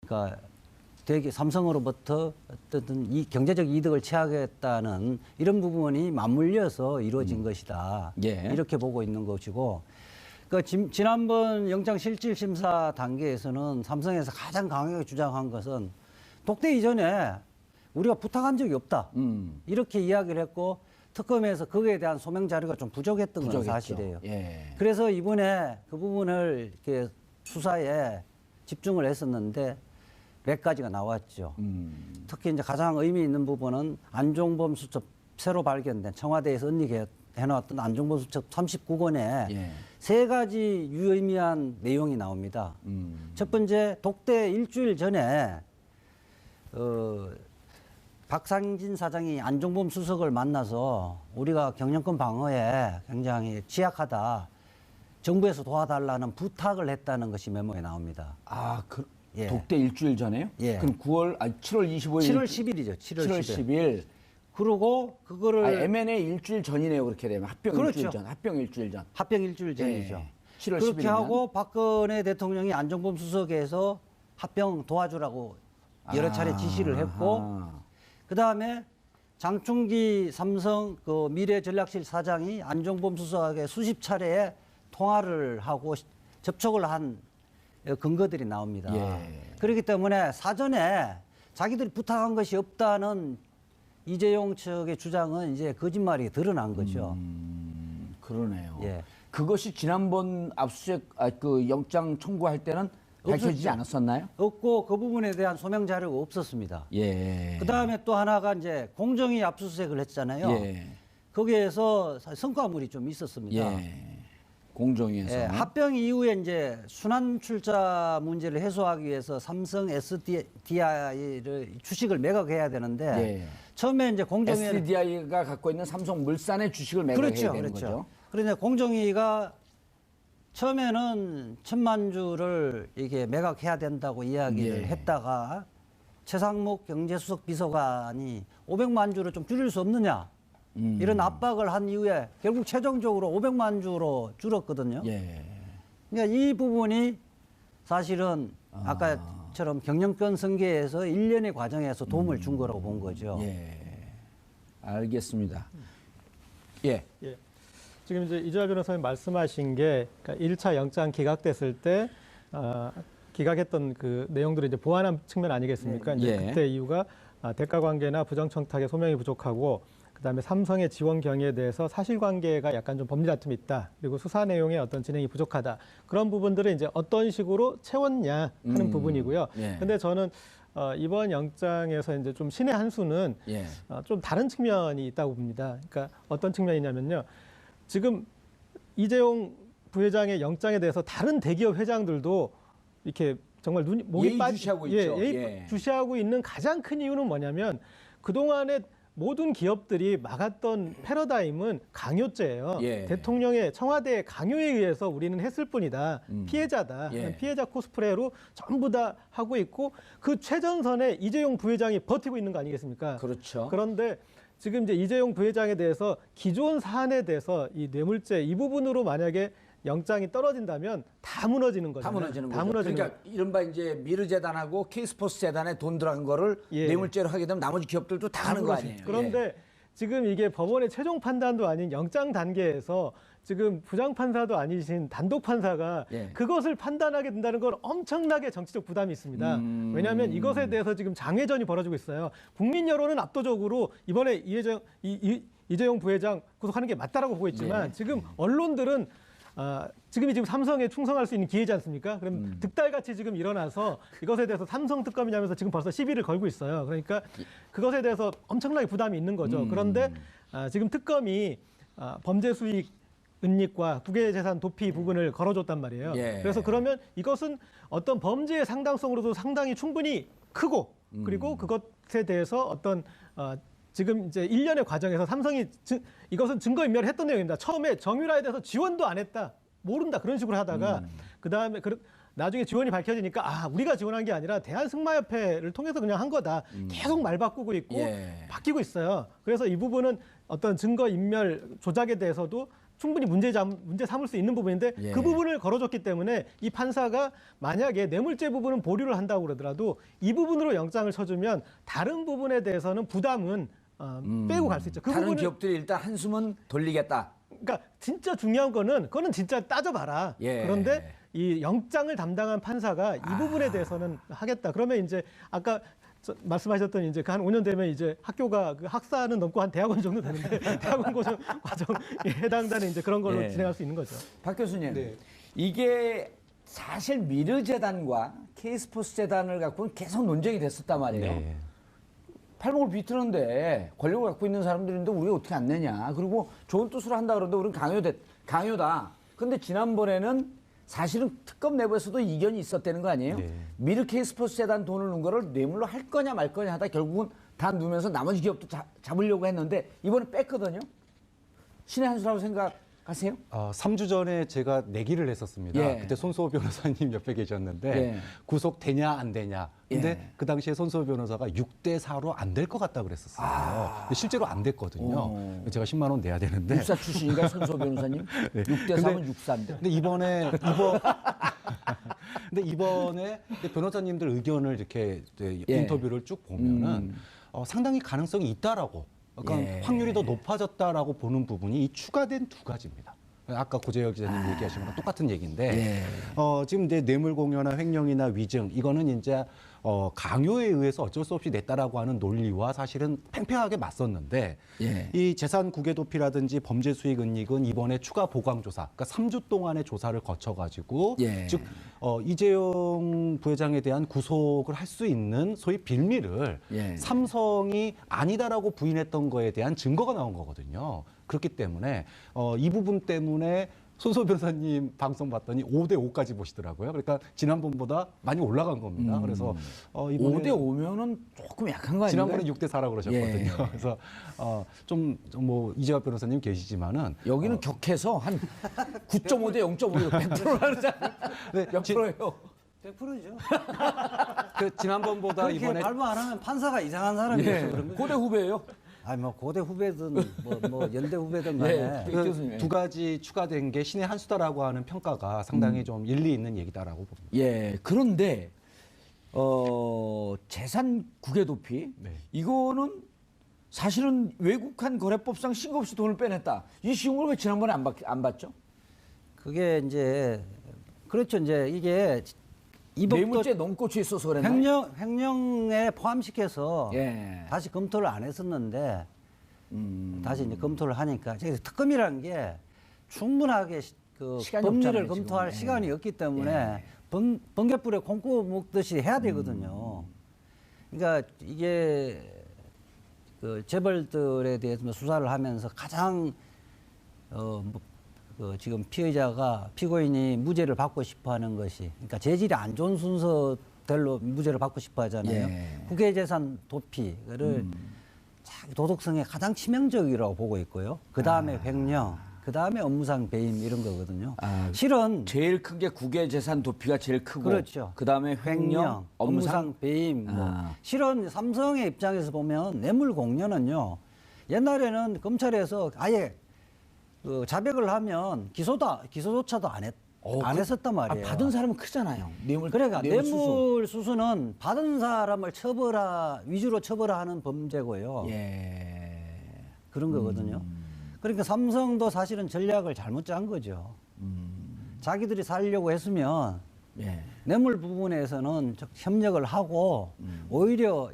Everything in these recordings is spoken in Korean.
그러니까 되게 삼성으로부터 어떤 이 경제적 이득을 취하겠다는 이런 부분이 맞물려서 이루어진 것이다. 예. 이렇게 보고 있는 것이고, 그러니까 지난번 영장실질심사 단계에서는 삼성에서 가장 강하게 주장한 것은 독대 이전에 우리가 부탁한 적이 없다. 이렇게 이야기를 했고, 특검에서 거기에 대한 소명 자료가 좀 부족했던 건 사실이에요. 예. 그래서 이번에 그 부분을 이렇게 수사에 집중을 했었는데 몇 가지가 나왔죠. 특히 이제 가장 의미 있는 부분은 안종범 수첩 새로 발견된 청와대에서 언닉해놓았던 안종범 수첩 39권에 예. 세 가지 유의미한 내용이 나옵니다. 첫 번째, 독대 일주일 전에 박상진 사장이 안종범 수석을 만나서 우리가 경영권 방어에 굉장히 취약하다. 정부에서 도와달라는 부탁을 했다는 것이 메모에 나옵니다. 아, 예. 독대 일주일 전에요? 예. 그럼 7월 25일. 7월 10일이죠. 7월 10일. 그리고 그거를 M&A 일주일 전이네요. 그렇게 되면 합병 그렇죠. 일주일 전. 합병 일주일 전. 합병 일주일 전이죠. 예. 7월 그렇게 10일이면. 하고 박근혜 대통령이 안종범 수석에서 합병 도와주라고 여러 차례 지시를 했고, 아하. 그다음에 장충기 삼성 그 미래전략실 사장이 안종범 수석에게 수십 차례에 통화를 하고 접촉을 한 근거들이 나옵니다. 예. 그렇기 때문에 사전에 자기들이 부탁한 것이 없다는 이재용 측의 주장은 이제 거짓말이 드러난 거죠. 그러네요. 예. 그것이 지난번 압수수색 그 영장 청구할 때는 밝혀지지 없었죠. 않았었나요? 없고 그 부분에 대한 소명 자료가 없었습니다. 예. 그다음에 또 하나가 이제 공정위 압수수색을 했잖아요. 예. 거기에서 성과물이 좀 있었습니다. 예. 공정위에서. 예, 합병 이후에 이제 순환 출자 문제를 해소하기 위해서 삼성 SDI를 주식을 매각해야 되는데 예. 처음에 이제 공정위는 SDI가 갖고 있는 삼성물산의 주식을 매각해야 그렇죠, 되는 그렇죠. 거죠. 그런데 공정위가 처음에는 1,000만 주를 이게 매각해야 된다고 이야기를 예. 했다가 최상목 경제수석 비서관이 500만 주를 좀 줄일 수 없느냐 이런 압박을 한 이후에 결국 최종적으로 500만 주로 줄었거든요. 예. 그러니까 이 부분이 사실은 아까처럼 경영권 승계에서 일련의 과정에서 도움을 준 거라고 본 거죠. 예. 알겠습니다. 예. 예. 지금 이제 이재화 변호사님 말씀하신 게 그러니까 1차 영장 기각됐을 때 기각했던 그 내용들을 이제 보완한 측면 아니겠습니까? 이제 예. 그때 이유가 대가 관계나 부정 청탁에 소명이 부족하고 그다음에 삼성의 지원 경위에 대해서 사실관계가 약간 좀 법리 다툼이 있다. 그리고 수사 내용의 어떤 진행이 부족하다. 그런 부분들을 이제 어떤 식으로 채웠냐 하는 부분이고요. 예. 근데 저는 이번 영장에서 이제 좀 신의 한 수는 예. 좀 다른 측면이 있다고 봅니다. 그러니까 어떤 측면이냐면요. 지금 이재용 부회장의 영장에 대해서 다른 대기업 회장들도 이렇게 정말 목이 예의주시하고 있죠. 예의 예. 주시하고 있는 가장 큰 이유는 뭐냐면 그동안에 모든 기업들이 막았던 패러다임은 강요죄예요. 예. 대통령의 청와대의 강요에 의해서 우리는 했을 뿐이다. 피해자다. 예. 피해자 코스프레로 전부 다 하고 있고 그 최전선에 이재용 부회장이 버티고 있는 거 아니겠습니까? 그렇죠. 그런데 지금 이제 이재용 부회장에 대해서 기존 사안에 대해서 이 뇌물죄 이 부분으로 만약에 영장이 떨어진다면 다 무너지는 거죠. 다 무너지는 다 거죠. 무너지는 그러니까 이른바 이제 미르재단하고 K스포츠 재단에 돈 들어간 거를 예. 뇌물죄로 하게 되면 나머지 기업들도 다 하는 거 그렇죠. 아니에요. 그런데 예. 지금 이게 법원의 최종 판단도 아닌 영장 단계에서 지금 부장판사도 아니신 단독 판사가 예. 그것을 판단하게 된다는 건 엄청나게 정치적 부담이 있습니다. 왜냐하면 이것에 대해서 지금 장외전이 벌어지고 있어요. 국민 여론은 압도적으로 이번에 이재용 부회장 구속하는 게 맞다라고 보고 있지만 예. 지금 언론들은 지금이 지금 삼성에 충성할 수 있는 기회지 않습니까? 그럼 득달같이 지금 일어나서 이것에 대해서 삼성 특검이냐면서 지금 벌써 시비를 걸고 있어요. 그러니까 그것에 대해서 엄청나게 부담이 있는 거죠. 그런데 지금 특검이 범죄 수익 은닉과 국외재산 도피 부분을 걸어줬단 말이에요. 예. 그래서 그러면 이것은 어떤 범죄의 상당성으로도 상당히 충분히 크고 그리고 그것에 대해서 어떤 지금 이제 일련의 과정에서 삼성이 이것은 증거인멸을 했던 내용입니다. 처음에 정유라에 대해서 지원도 안 했다. 모른다. 그런 식으로 하다가 그다음에 나중에 지원이 밝혀지니까 우리가 지원한 게 아니라 대한승마협회를 통해서 그냥 한 거다. 계속 말 바꾸고 있고 예. 바뀌고 있어요. 그래서 이 부분은 어떤 증거인멸 조작에 대해서도 충분히 문제 삼을 수 있는 부분인데 예. 그 부분을 걸어줬기 때문에 이 판사가 만약에 뇌물죄 부분은 보류를 한다고 그러더라도 이 부분으로 영장을 쳐주면 다른 부분에 대해서는 부담은 빼고 갈 수 있죠. 그 다른 부분은 기업들이 일단 한숨은 돌리겠다. 그러니까 진짜 중요한 그거는 진짜 따져봐라. 예. 그런데 이 영장을 담당한 판사가 이 부분에 대해서는 하겠다. 그러면 이제 아까 말씀하셨던 이제 그 한 5년 되면 이제 학교가 그 학사는 넘고 한 대학원 정도 되는데 대학원 과정에 해당되는 이제 그런 걸로 예. 진행할 수 있는 거죠. 박 교수님, 네. 이게 사실 미르재단과 K스포츠재단을 갖고는 계속 논쟁이 됐었단 말이에요. 네. 팔목을 비트는데 권력을 갖고 있는 사람들인데 우리가 어떻게 안 내냐. 그리고 좋은 뜻으로 한다 그러는데 우리는 강요다. 근데 지난번에는 사실은 특검 내부에서도 이견이 있었다는 거 아니에요? 네. 미르 K스포츠재단 돈을 넣은 거를 뇌물로 할 거냐 말 거냐 하다 결국은 다 누면서 나머지 기업도 잡으려고 했는데 이번에 뺐거든요. 신의 한 수라고 생각하세요? 3주 전에 제가 내기를 했었습니다. 예. 그때 손수호 변호사님 옆에 계셨는데 예. 구속되냐 안 되냐. 근데 예. 그 당시에 손수호 변호사가 6대 4로 안 될 것 같다 그랬었어요. 근데 실제로 안 됐거든요. 제가 10만 원 내야 되는데. 육사 출신인가요, 손수호 변호사님? 네. 6대 3은 육사인데. 근데 근데 이번에 변호사님들 의견을 이렇게 이제 예. 인터뷰를 쭉 보면은 상당히 가능성이 있다라고. 그러니까 예. 확률이 더 높아졌다라고 보는 부분이 이 추가된 두 가지입니다. 아까 고재혁 기자님 얘기하신 거랑 똑같은 얘기인데 예. 지금 이제 뇌물 공여나 횡령이나 위증 이거는 이제 강요에 의해서 어쩔 수 없이 냈다라고 하는 논리와 사실은 팽팽하게 맞섰는데 예. 이 재산 국외 도피라든지 범죄 수익 은닉은 이번에 추가 보강 조사, 그러니까 3주 동안의 조사를 거쳐가지고 예. 즉 이재용 부회장에 대한 구속을 할 수 있는 소위 빌미를 예. 삼성이 아니다라고 부인했던 거에 대한 증거가 나온 거거든요. 그렇기 때문에 이 부분 때문에 손수호 변호사님 방송 봤더니 5대 5까지 보시더라고요. 그러니까 지난번보다 많이 올라간 겁니다. 그래서 이번에 5대 5면은 조금 약한 거 아닌가요? 지난번에 6대 4라고 그러셨거든요. 예. 그래서 좀 뭐 이재화 변호사님 계시지만은 여기는 격해서 한 9.5대 0.5요. 100%라 그러잖아요. 네, 몇 프로예요? 100%죠. 그 지난번보다 그렇게 이번에 발부 안 하면 판사가 이상한 사람이어서 예. 그런 거죠. 고대 후배예요. 아니 뭐 고대 후배든 뭐 연대 후배든 간에 예. 그 교수님. 두 가지 추가된 게 신의 한 수다라고 하는 평가가 상당히 좀 일리 있는 얘기다라고 봅니다. 예. 그런데 재산 국외 도피 네. 이거는 사실은 외국한 거래법상 신고 없이 돈을 빼냈다. 이 쉬운 걸 왜 지난번에 안 받죠? 그게 이제 그렇죠. 이제 이게 이 법도 뇌물죄 넘고쳐 있어서 그랬나요? 횡령에 포함시켜서 예. 다시 검토를 안 했었는데 다시 이제 검토를 하니까 저기 특검이라는 게 충분하게 그 시간이 법리를 없잖아요, 검토할 지금. 시간이 없기 때문에 번개불에 콩쿠 먹듯이 해야 되거든요. 그러니까 이게 그 재벌들에 대해서 수사를 하면서 가장 그 지금 피고인이 무죄를 받고 싶어하는 것이, 그러니까 재질이 안 좋은 순서대로 무죄를 받고 싶어하잖아요. 예. 국외재산 도피를 자기 도덕성에 가장 치명적이라고 보고 있고요. 그 다음에 횡령, 그 다음에 업무상 배임 이런 거거든요. 실은 제일 큰 게 국외 재산 도피가 제일 크고 그렇죠. 그다음에 횡령, 업무상 배임. 뭐. 실은 삼성의 입장에서 보면 뇌물 공여는요. 옛날에는 검찰에서 아예 그 자백을 하면 기소조차도 안 했었단 말이에요. 받은 사람은 크잖아요. 그러니까 뇌물수수. 뇌물수수는 받은 사람을 위주로 처벌하는 범죄고요. 예. 그런 거거든요. 그러니까 삼성도 사실은 전략을 잘못 짠 거죠. 자기들이 살려고 했으면 예. 뇌물 부분에서는 협력을 하고 오히려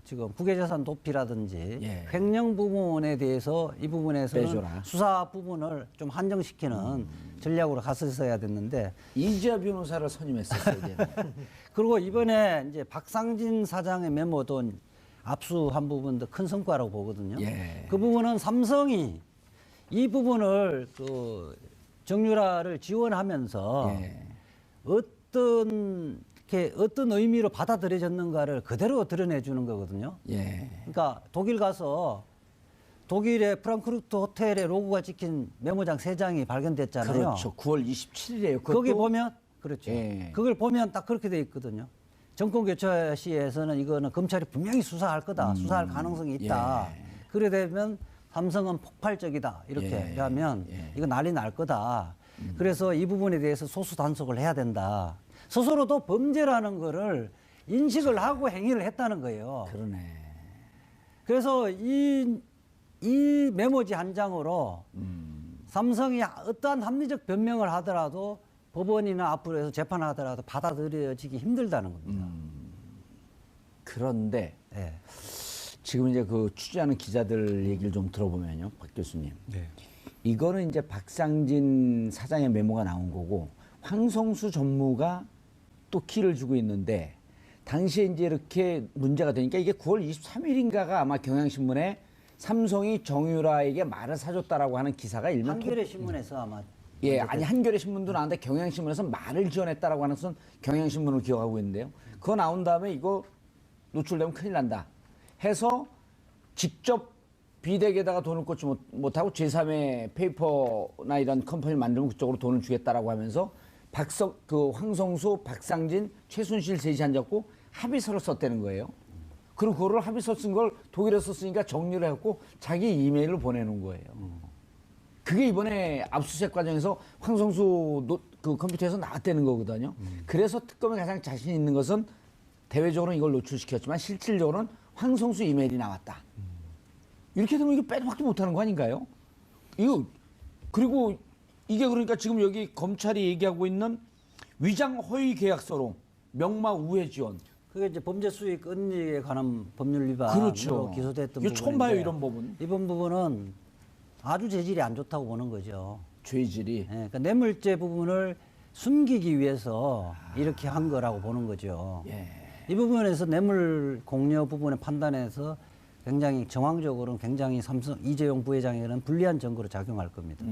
지금 국외재산 도피라든지 예. 횡령 부분에 대해서 이 부분에서는 빼줘라. 수사 부분을 좀 한정시키는 전략으로 갔었어야 됐는데 이지아 변호사를 선임했었어야 되는데. 그리고 이번에 이제 박상진 사장의 메모도 압수한 부분도 큰 성과라고 보거든요. 예. 그 부분은 삼성이 이 부분을 정유라를 지원하면서 예. 어떤 의미로 받아들여졌는가를 그대로 드러내주는 거거든요. 예. 그러니까 독일 가서 독일의 프랑크푸르트 호텔에 로고가 찍힌 메모장 3장이 발견됐잖아요. 그렇죠. 9월 27일이에요. 거기 보면 그렇죠. 예. 그걸 보면 딱 그렇게 돼 있거든요. 정권 교체 시에서는 이거는 검찰이 분명히 수사할 거다. 수사할 가능성이 있다. 예. 그래 되면 삼성은 폭발적이다 이렇게 예, 하면 예. 이거 난리 날 거다. 그래서 이 부분에 대해서 소수 단속을 해야 된다. 스스로도 범죄라는 거를 인식을 하고 행위를 했다는 거예요. 그러네. 그래서 이 메모지 한 장으로 삼성이 어떠한 합리적 변명을 하더라도 법원이나 앞으로 해서 재판하더라도 받아들여지기 힘들다는 겁니다. 그런데 예. 지금 이제 그 취재하는 기자들 얘기를 좀 들어보면요, 박 교수님. 네. 이거는 이제 박상진 사장의 메모가 나온 거고 황성수 전무가 또 키를 주고 있는데 당시에 이제 이렇게 문제가 되니까 이게 9월 23일인가가 아마 경향신문에 삼성이 정유라에게 말을 사줬다라고 하는 기사가 일면 한겨레 신문에서 아마 예, 아니 한겨레 신문도 나왔는데 경향신문에서 말을 지어냈다라고 하는 것은 경향신문을 기억하고 있는데요. 그거 나온 다음에 이거 노출되면 큰일 난다 해서 직접 비덱에다가 돈을 꽂지 못하고 제3의 페이퍼나 이런 컴퍼니를 만들면 그쪽으로 돈을 주겠다라고 하면서 황성수, 박상진, 최순실 셋이 앉았고 합의서를 썼다는 거예요. 그리고 그거를 합의서 쓴 걸 독일에서 쓰니까 정리를 해갖고 자기 이메일을 보내는 거예요. 그게 이번에 압수수색 과정에서 황성수 그 컴퓨터에서 나왔다는 거거든요. 그래서 특검에 가장 자신 있는 것은 대외적으로는 이걸 노출시켰지만 실질적으로는 황성수 이메일이 나왔다. 이렇게 되면 이거 빼도 박도 못하는 거 아닌가요? 이거 그리고 이게 그러니까 지금 여기 검찰이 얘기하고 있는 위장 허위 계약서로 명마 우회 지원. 그게 이제 범죄 수익 은닉에 관한 법률 위반으로 그렇죠. 기소됐던 이거 부분인데 처음 봐요, 이런 부분. 이번 부분은 아주 재질이 안 좋다고 보는 거죠. 죄질이. 예, 그러니까 뇌물죄 부분을 숨기기 위해서 이렇게 한 거라고 보는 거죠. 예. 이 부분에서 뇌물 공여 부분의 판단에서 굉장히 정황적으로는 굉장히 삼성 이재용 부회장에게는 불리한 증거로 작용할 겁니다.